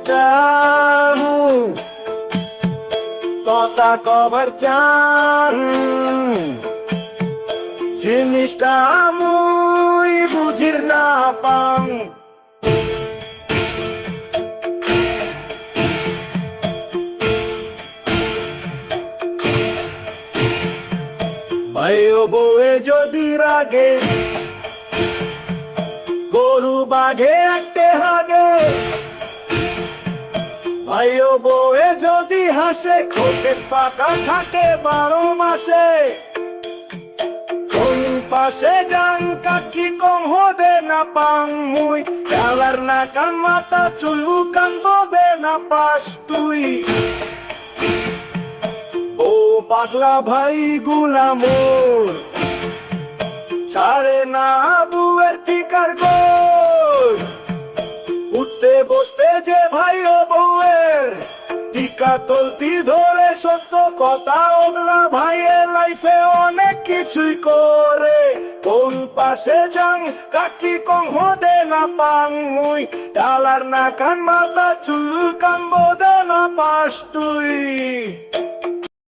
tamu কথা কবার চান জিনিসটা মুই বুঝির না পাং ভাইও বউয়ে যদি রাগে গরু বাঘে একটা হাগে ভাইও বউয়ে যদি হাসে খোপে ফাঁকা থাকে 12 মাসে কোন পাশে যান কাকি কম হদে না পাং মুই কালার না কান মাথা চুলু কান বদে না পাস তুই ও পাগলা ভাই গুলা মোর ছাড়ে না বুয়ের টিকার গোর উঠতে বসতে যে ভাই ও বউয়ের টিকা তলতি ধরে সত্য কথা ওগলা ভাইয়ের লাইফে অনেক কিছুই করে কোন পাশে যাং কাকি কম হদে না পাং মুই ডালার না কান মাথা চুল কান বদে না পাস তুই